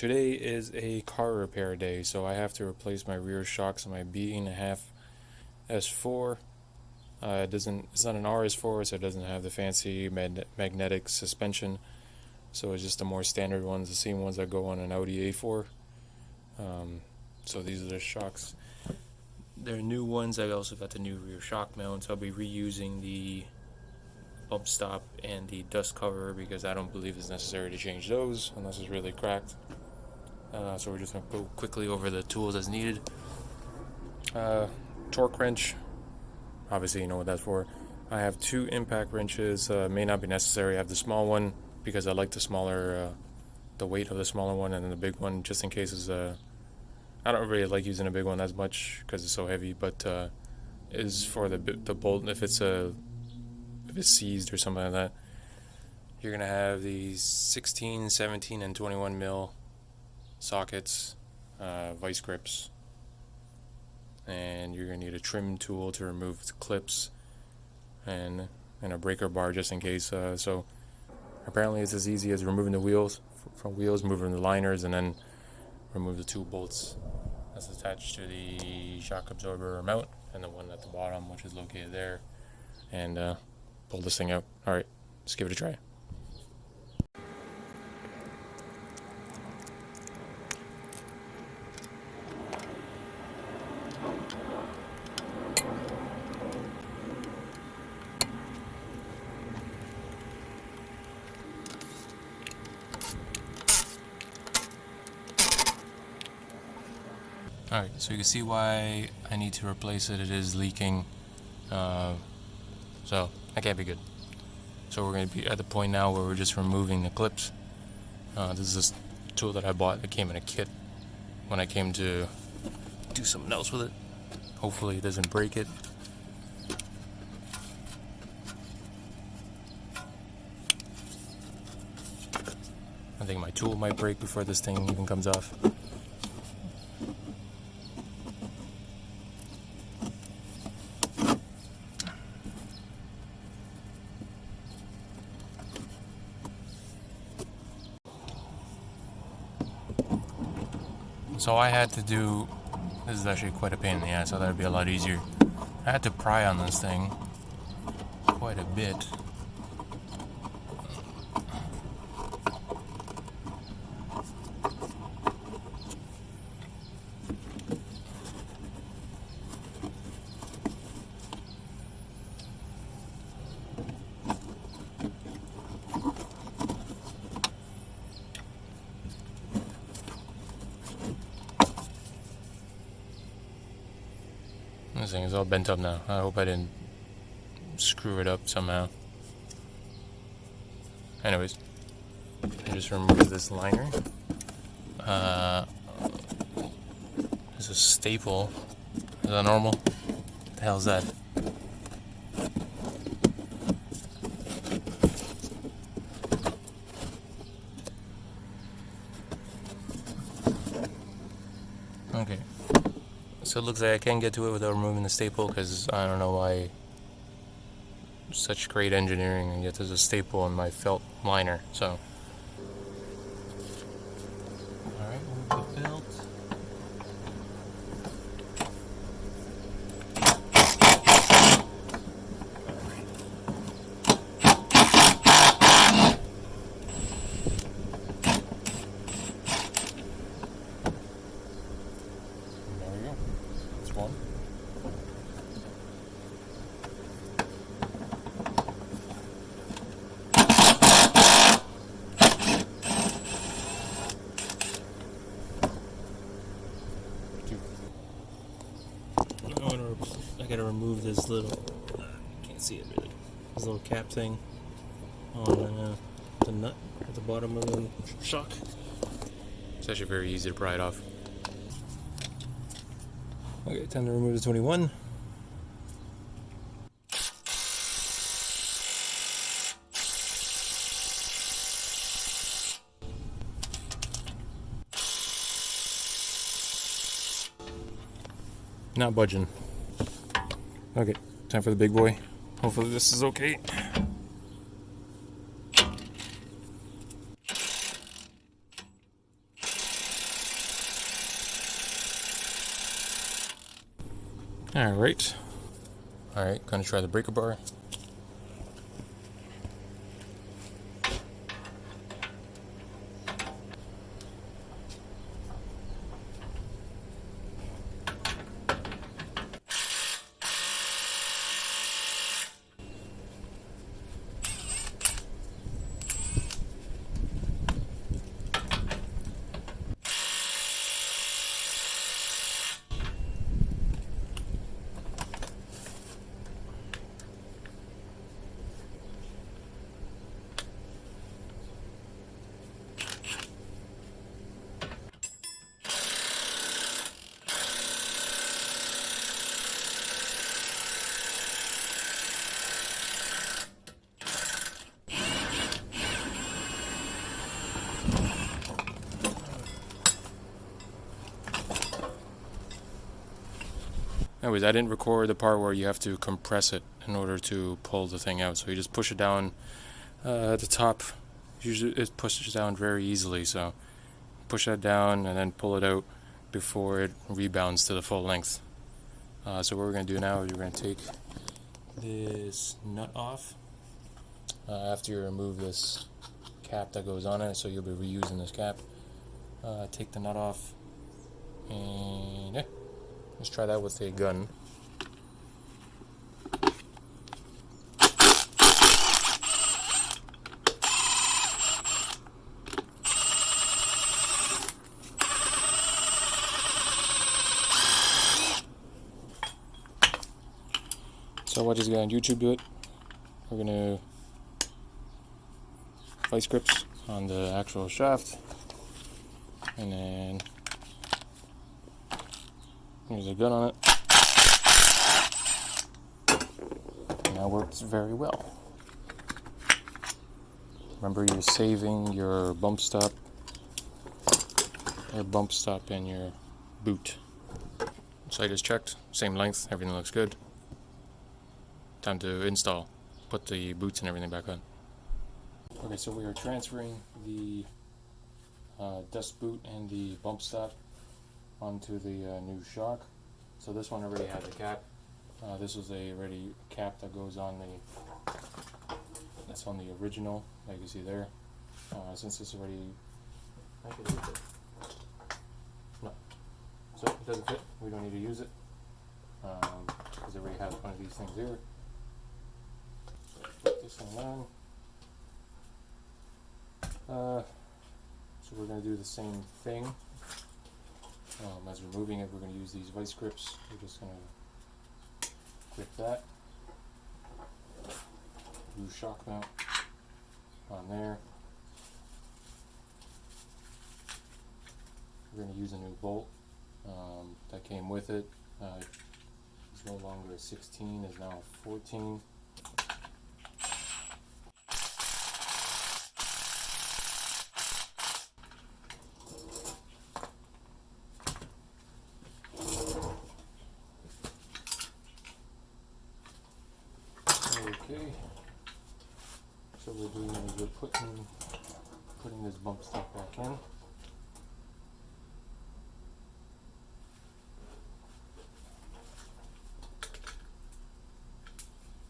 Today is a car repair day, so I have to replace my rear shocks on my B8.5 S4. It's not an RS4, so it doesn't have the fancy magnetic suspension. So it's just the more standard ones, the same ones that go on an Audi A4. So these are the shocks. They're new ones. I also got the new rear shock mounts. I'll be reusing the bump stop and the dust cover because I don't believe it's necessary to change those unless it's really cracked. So we're just going to go quickly over the tools as needed. Torque wrench, obviously you know what that's for. I have two impact wrenches, may not be necessary. I have the small one because I like the weight of the smaller one, and then the big one just in case I don't really like using a big one as much because it's so heavy, but is for the bolt if it's seized or something like that. You're going to have these 16, 17, and 21 mil sockets, vice grips, and you're going to need a trim tool to remove the clips and a breaker bar just in case. So apparently it's as easy as removing the wheels, front wheels, moving the liners, and then remove the two bolts that's attached to the shock absorber mount and the one at the bottom, which is located there, and pull this thing out. Alright, let's give it a try. Alright, so you can see why I need to replace it. It is leaking, so that can't be good. So we're going to be at the point now where we're just removing the clips. This is this tool that I bought that came in a kit when I came to do something else with it. Hopefully it doesn't break it. I think my tool might break before this thing even comes off. So I had to do, this is actually quite a pain in the ass, I thought it'd be a lot easier. I had to pry on this thing quite a bit. This thing is all bent up now. I hope I didn't screw it up somehow. Anyways, I just removed this liner. There's a staple. Is that normal? What the hell is that? Okay. So it looks like I can't get to it without removing the staple because I don't know why such great engineering and yet there's a staple in my felt liner. So, alright, move the felt. One. I gotta remove this little, can't see it really, this little cap thing on the nut at the bottom of the shock. It's actually very easy to pry it off. Okay, time to remove the 21. Not budging. Okay, time for the big boy. Hopefully this is okay. Alright, gonna try the breaker bar. Anyways, I didn't record the part where you have to compress it in order to pull the thing out. So you just push it down at the top. Usually it pushes down very easily, so push that down and then pull it out before it rebounds to the full length. So what we're going to do now is we're going to take this nut off after you remove this cap that goes on it, so you'll be reusing this cap. Take the nut off, and yeah, let's try that with a gun. So what is going on YouTube do it? We're gonna vice grips on the actual shaft, and then use a gun on it. And that works very well. Remember, you're saving your bump stop and your boot. Sight is checked, same length, everything looks good. Time to install. Put the boots and everything back on. Okay, so we are transferring the dust boot and the bump stop onto the new shock. So this one already had the cap. This was a ready cap that goes on that's on the original, like you can see there. Since this already, no, so it doesn't fit. We don't need to use it because it already has one of these things here. Put this one on. So we're going to do the same thing. As we're moving it, we're going to use these vice grips. We're just going to grip that. Do shock mount on there. We're going to use a new bolt that came with it. It's no longer a 16, it's now a 14. Okay, so we're doing is we're putting this bump stop back in.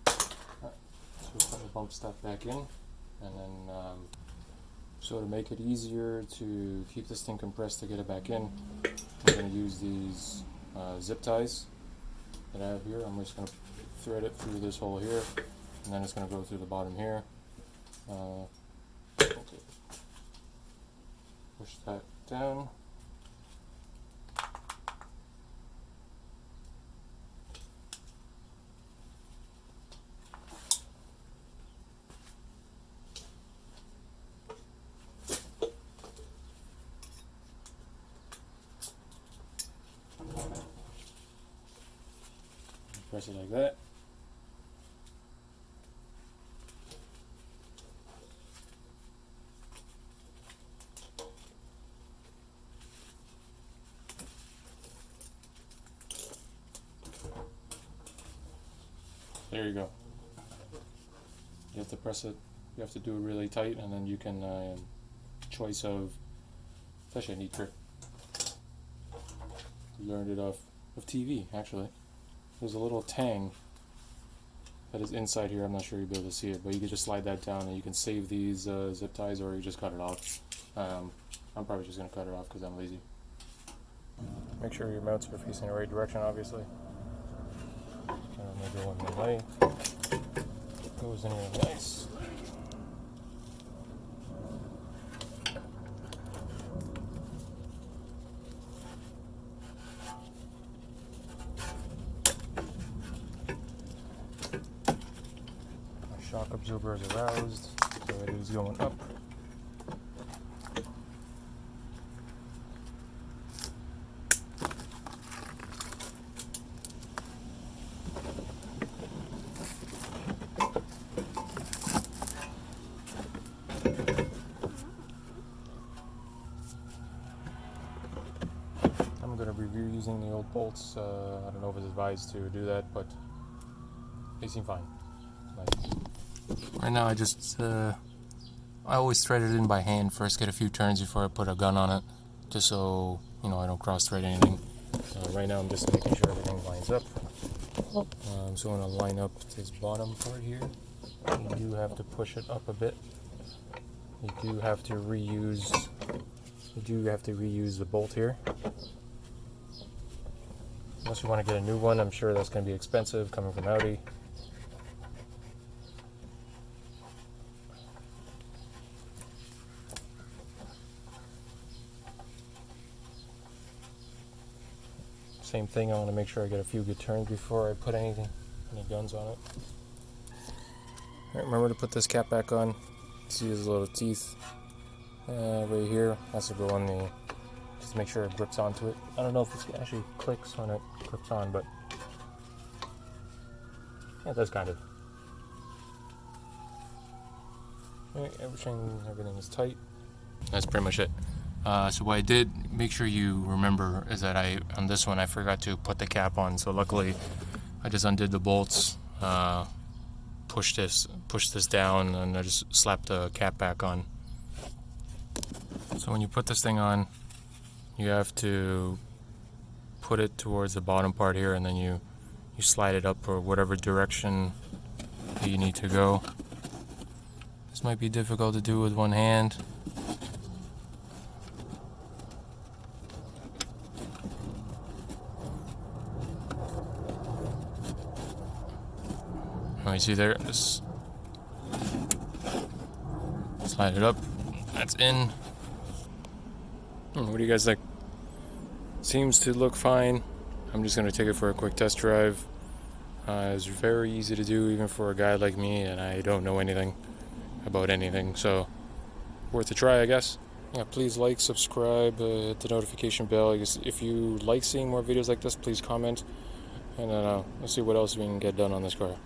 So we're putting the bump stop back in, and then so to make it easier to keep this thing compressed to get it back in, I'm going to use these zip ties that I have here. I'm just going to thread it through this hole here, and then it's going to go through the bottom here. Okay. Push that down. Press it like that. There you go. You have to press it, you have to do it really tight, and then you can choice of, it's actually a neat trick. Learned it off of TV actually. there's a little tang that is inside here. I'm not sure you'll be able to see it, but you can just slide that down and you can save these zip ties, or you just cut it off. I'm probably just going to cut it off because I'm lazy. Make sure your mounts are facing the right direction, obviously. Maybe one more way. Goes in here nice. Shock absorber is aroused, so it is going up. I'm going to review using the old bolts. I don't know if it's advised to do that, but they seem fine. Nice. Right now I always thread it in by hand first, get a few turns before I put a gun on it, just so, you know, I don't cross thread anything. Right now I'm just making sure everything lines up. So I'm going to line up this bottom part here. You do have to push it up a bit. You do have to reuse the bolt here. Unless you want to get a new one, I'm sure that's going to be expensive coming from Audi. Same thing, I want to make sure I get a few good turns before I put any guns on it. Alright, remember to put this cap back on. See his little teeth right here. Has to go on the, just to make sure it grips onto it. I don't know if this actually clicks when it grips on, but yeah, it does kind of. Alright, everything is tight. That's pretty much it. So what I did, make sure you remember, is that on this one I forgot to put the cap on. So luckily I just undid the bolts, pushed this down, and I just slapped the cap back on. So when you put this thing on, you have to put it towards the bottom part here, and then you slide it up for whatever direction you need to go. This might be difficult to do with one hand. Oh, you see there? Just slide it up. That's in. What do you guys think? Seems to look fine. I'm just going to take it for a quick test drive. It's very easy to do, even for a guy like me, and I don't know anything about anything, so worth a try, I guess. Yeah, please like, subscribe, hit the notification bell. If you like seeing more videos like this, please comment, and let's see what else we can get done on this car.